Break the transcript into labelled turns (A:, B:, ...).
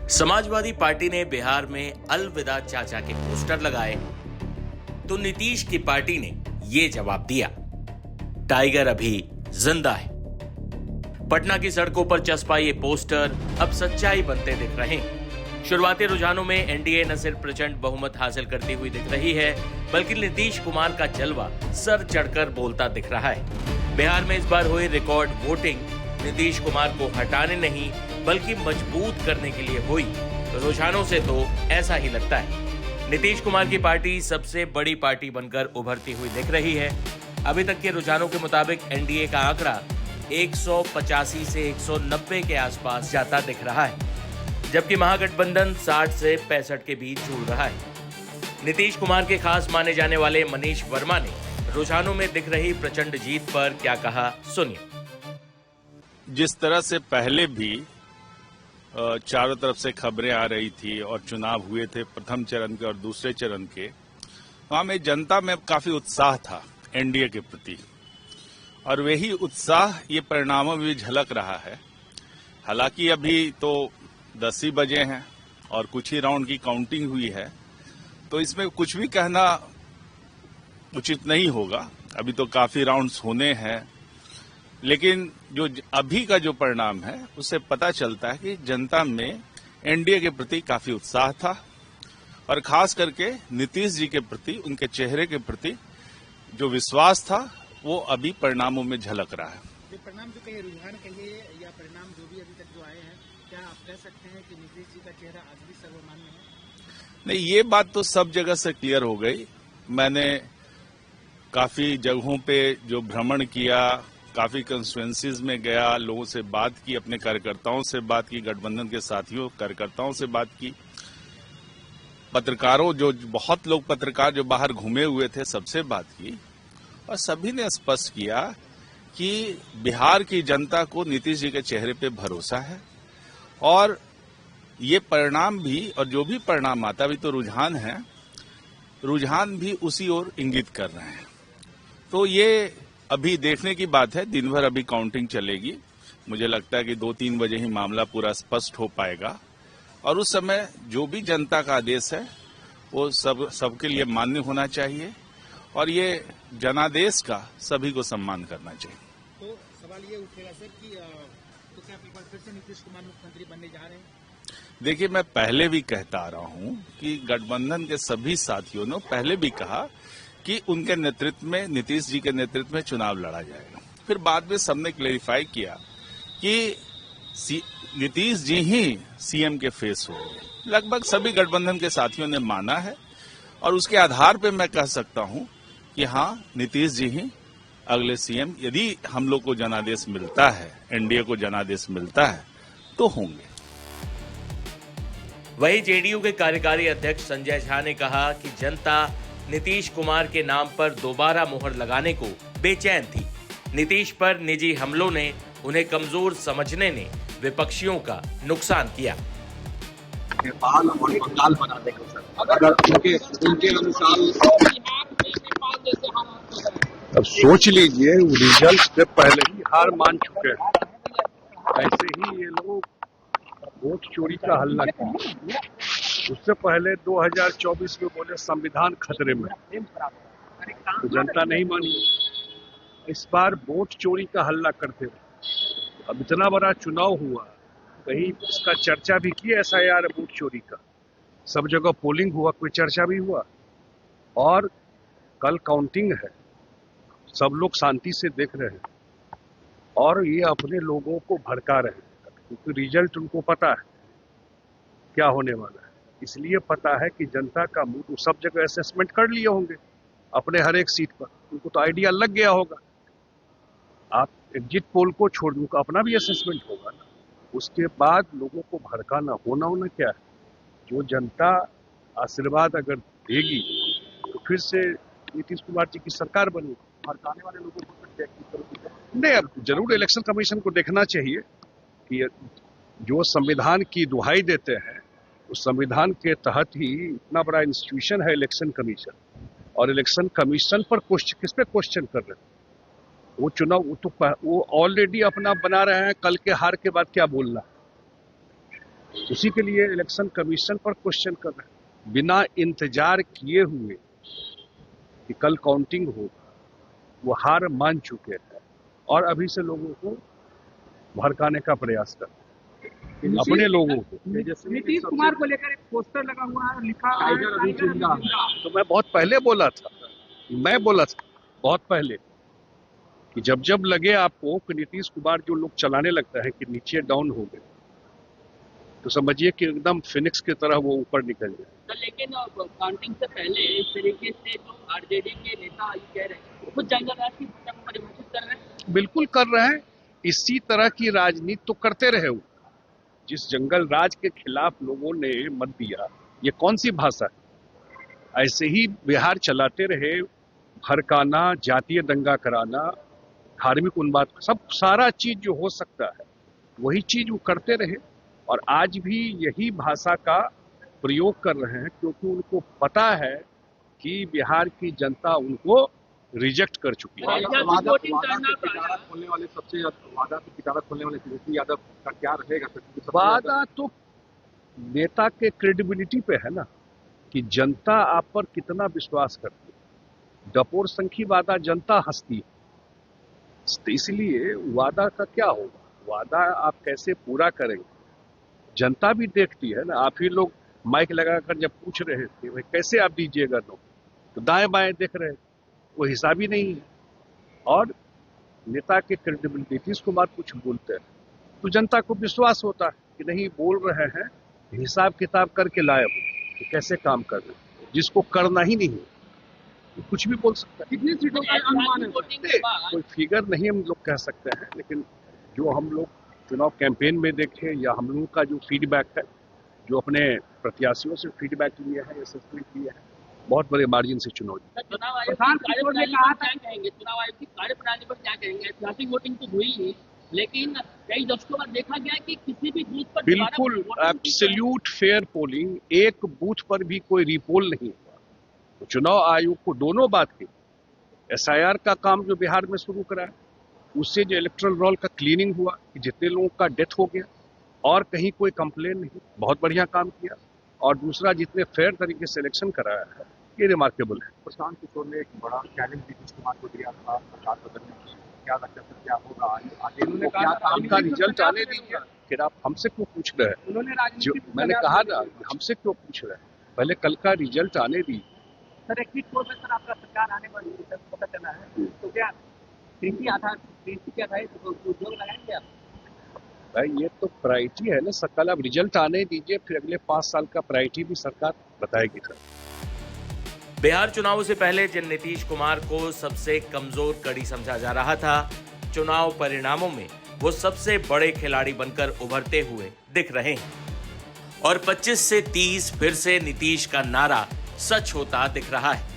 A: Samajwadi party ने बिहार में अलविदा चाचा के पोस्टर लगाए तो नीतीश की पार्टी ने ये जवाब दिया, टाइगर अभी जिंदा है। पटना की सड़कों पर चस्पा ये पोस्टर अब सच्चाई बनते दिख रहे हैं। शुरुआती रुझानों में एनडीए न सिर्फ प्रचंड बहुमत हासिल करती हुई दिख रही है, बल्कि नीतीश कुमार का जलवा सर चढ़कर बोलता दिख रहा है। बिहार में इस बार हुई रिकॉर्ड वोटिंग नीतीश कुमार को हटाने नहीं बल्कि मजबूत करने के लिए हुई। रुझानों से तो ऐसा ही लगता है। नीतीश कुमार की पार्टी सबसे बड़ी पार्टी बनकर उभरती हुई दिख रही है। अभी तक के रुझानों के मुताबिक एनडीए का आंकड़ा 185 से 190 के आसपास जाता दिख रहा है, जबकि महागठबंधन 60 से 65 के बीच झूल रहा है। नीतीश कुमार के खास माने जाने वाले मनीष वर्मा ने रुझानों में दिख रही प्रचंड जीत पर क्या कहा, सुनिए।
B: जिस तरह से पहले भी चारों तरफ से खबरें आ रही थी और चुनाव हुए थे प्रथम चरण के और दूसरे चरण के, वहां में जनता में काफी उत्साह था एनडीए के प्रति, और वही उत्साह ये परिणामों में भी झलक रहा है। हालांकि अभी तो 10 ही बजे हैं और कुछ ही राउंड की काउंटिंग हुई है, तो इसमें कुछ भी कहना उचित नहीं होगा। अभी तो काफी राउंड्स होने हैं, लेकिन जो अभी का जो परिणाम है उससे पता चलता है कि जनता में एनडीए के प्रति काफी उत्साह था, और खास करके नीतीश जी के प्रति, उनके चेहरे के प्रति जो विश्वास था वो अभी परिणामों में झलक रहा है।
C: जो परिणाम जो कहिए, रुझान कहिए या परिणाम जो भी अभी तक जो आए हैं, क्या आप कह सकते हैं कि नीतीश जी का चेहरा आज भी सर्वमान्य है?
B: नहीं, ये बात तो सब जगह से क्लियर हो गई। मैंने काफी जगहों पे जो भ्रमण किया, काफी कंस्टिट्यूएंसीज में गया, लोगों से बात की, अपने कार्यकर्ताओं से बात की, गठबंधन के साथियों कार्यकर्ताओं से बात की, पत्रकारों, जो बहुत लोग पत्रकार जो बाहर घूमे हुए थे, सबसे बात की, और सभी ने स्पष्ट किया कि बिहार की जनता को नीतीश जी के चेहरे पे भरोसा है, और ये परिणाम भी, और जो भी परिणाम आता, अभी तो रुझान है, रुझान भी उसी ओर इंगित कर रहे हैं। तो ये अभी देखने की बात है। दिन भर अभी काउंटिंग चलेगी। मुझे लगता है कि 2-3 बजे ही मामला पूरा स्पष्ट हो पाएगा, और उस समय जो भी जनता का आदेश है वो सबके लिए मान्य होना चाहिए, और ये जनादेश का सभी को सम्मान करना चाहिए।
C: तो सवाल ये उठेगा सर कि तो क्या एक बार फिर से नीतीश कुमार मुख्यमंत्री बनने जा रहे हैं?
B: देखिए, मैं पहले भी कहता आ रहा हूं कि गठबंधन के सभी साथियों ने पहले भी कहा कि उनके नेतृत्व में, नीतीश जी के नेतृत्व में चुनाव लड़ा जाएगा। फिर बाद में सबने क्लेरिफाई किया कि नीतीश जी ही सीएम के फेस होंगे। लगभग सभी गठबंधन के साथियों ने माना है, और उसके आधार पर मैं कह सकता हूं कि हाँ, नीतीश जी ही अगले सीएम, यदि हम लोग को जनादेश मिलता है, एनडीए को जनादेश मिलता है, तो होंगे।
A: वहीं जेडीयू के कार्यकारी अध्यक्ष संजय झा ने कहा कि जनता नीतीश कुमार के नाम पर दोबारा मोहर लगाने को बेचैन थी। नीतीश पर निजी हमलों ने, उन्हें कमजोर समझने ने विपक्षियों का नुकसान किया।
D: नेपाल और बंगाल बना देंगे सर, अगर उनके अनुसार।
E: अब सोच लीजिए, रिजल्ट से पहले ही हार मान चुके हैं। ऐसे ही ये लोग वोट चोरी का हल्ला किया। उससे पहले 2024 में बोले संविधान खतरे में, तो जनता नहीं मानी। इस बार वोट चोरी का हल्ला करते रहे। अब इतना बड़ा चुनाव हुआ, कहीं इसका चर्चा भी की एसआईआर वोट चोरी का? सब जगह पोलिंग हुआ, कोई चर्चा भी हुआ? और कल काउंटिंग है, सब लोग शांति से देख रहे हैं, और ये अपने लोगों को भड़का रहे हैं, क्योंकि रिजल्ट उनको पता है क्या होने वाला है। इसलिए पता है कि जनता का मूड सब जगह असेसमेंट कर लिए होंगे अपने हर एक सीट पर, उनको तो आइडिया लग गया होगा। आप एग्जिट पोल को छोड़ दो, उनका अपना भी असेसमेंट होगा ना। उसके बाद लोगों को भड़काना होना क्या है? जो जनता आशीर्वाद अगर देगी तो फिर से नीतीश कुमार जी की सरकार बनेगी।
D: भड़काने वाले लोगों को
E: नहीं, अब जरूर इलेक्शन कमीशन को देखना चाहिए कि जो संविधान की दुहाई देते हैं, उस संविधान के तहत ही इतना बड़ा इंस्टीट्यूशन है इलेक्शन कमीशन, और इलेक्शन कमीशन पर किस पे क्वेश्चन कर रहे हैं? वो चुनाव वो ऑलरेडी अपना बना रहे हैं, कल के हार के बाद क्या बोलना। उसी के लिए इलेक्शन कमीशन पर क्वेश्चन कर रहे हैं, बिना इंतजार किए हुए कि कल काउंटिंग हो। वो हार मान चुके हैं और अभी से लोगों को भड़काने का प्रयास कर रहे हैं, अपने लोगों को।
C: नीतीश कुमार को लेकर एक पोस्टर लगा हुआ है, लिखा है
D: टाइगर अभी जिंदा है।
E: तो मैं बहुत पहले बोला था, बहुत पहले कि जब लगे आपको कि नीतीश कुमार जो लोग चलाने लगता है कि नीचे डाउन हो गए, तो समझिए कि एकदम फिनिक्स की तरह वो ऊपर निकल गए।
F: तो लेकिन काउंटिंग से पहले इस तरीके से जो आरजेडी के नेता ये कह रहे हैं खुद जंगल राज की भूमिका को परिभाषित कर रहे हैं।
E: बिल्कुल कर रहे हैं, इसी तरह की राजनीति तो करते रहे वो। जिस जंगल राज के खिलाफ लोगों ने मत दिया, ये कौन सी भाषा है? ऐसे ही बिहार चलाते रहे, भड़काना, जातीय दंगा कराना, धार्मिक उन्माद, सब सारा चीज जो हो सकता है वही चीज वो करते रहे। और आज भी यही भाषा का प्रयोग कर रहे हैं, क्योंकि उनको पता है कि बिहार की जनता उनको रिजेक्ट कर चुकी है।
D: वादा की पिटारा खोलने वाले तेजस्वी यादव का क्या रहेगा?
E: वादा तो नेता के क्रेडिबिलिटी पे है ना, कि जनता आप पर कितना विश्वास करती है। डपोर संखी वादा जनता हंसती है, तो इसलिए वादा का क्या होगा, वादा आप कैसे पूरा करेंगे जनता भी देखती है ना। आप ही लोग माइक लगाकर जब पूछ रहे थे भाई कैसे आप दीजिएगा लोग, तो दाएं बाएं देख रहे थे, वो हिसाब ही नहीं है। और नेता के क्रेडिबिलिटी, नीतीश कुमार कुछ बोलते हैं तो जनता को विश्वास होता है कि नहीं बोल रहे हैं, हिसाब किताब करके लाए हो तो कैसे काम कर रहे हैं। जिसको करना ही नहीं तो कुछ भी बोल सकता है।
C: कितनी सीटों का अनुमान है?
E: कोई फिगर नहीं हम लोग कह सकते हैं, लेकिन जो हम लोग चुनाव कैंपेन में देखे या हम लोगों का जो फीडबैक है, जो अपने प्रत्याशियों से फीडबैक लिए हैं, असेसमेंट किए हैं, बहुत बड़े मार्जिन से चुनाव जीते।
F: चुनाव आयोग की कार्यप्रणाली पर क्या कहेंगे? चुनाव आयोग की कार्यप्रणाली पर क्या कहेंगे? ऐतिहासिक वोटिंग तो हुई ही, लेकिन कई दशकों बाद देखा गया कि किसी भी बूथ पर
E: बिल्कुल एब्सोल्यूट फेयर पोलिंग, एक बूथ पर भी कोई रिपोल नहीं हुआ। तो चुनाव आयोग को दोनों बात की, एसआईआर का काम जो बिहार में शुरू करा है, उससे जो इलेक्टोरल रोल का क्लीनिंग हुआ कि जितने लोगों का डेथ हो गया और कहीं कोई कंप्लेन नहीं, बहुत बढ़िया काम किया। और दूसरा जितने फेयर तरीके से इलेक्शन कराया है, ये रिमार्केबल है।
D: प्रशांत किशोर ने एक बड़ा चैलेंज नीतीश कुमार को दिया था सरकार बदलने की, क्या लगता है क्या होगा आगे? उन्होंने
E: क्या काम का रिजल्ट आने दीजिए, फिर आप हमसे क्यों पूछ रहे हैं?
C: उन्होंने
E: जो मैंने कहा ना, हमसे क्यों पूछ रहे हैं, पहले कल का रिजल्ट आने दीजिए।
C: सर एक ट्वीट पोल में सर आपका सरकार आने पर पता चला है, तो क्या कृषि के आधारित उद्योग लगाएंगे आप?
E: भाई ये तो प्रायोरिटी है ना, कल आप रिजल्ट आने दीजिए, फिर अगले 5 साल का प्रायोरिटी भी सरकार बताएगी।
A: बिहार चुनाव से पहले जिन नीतीश कुमार को सबसे कमजोर कड़ी समझा जा रहा था, चुनाव परिणामों में वो सबसे बड़े खिलाड़ी बनकर उभरते हुए दिख रहे हैं। और 25 से 30 फिर से नीतीश का नारा सच होता दिख रहा है।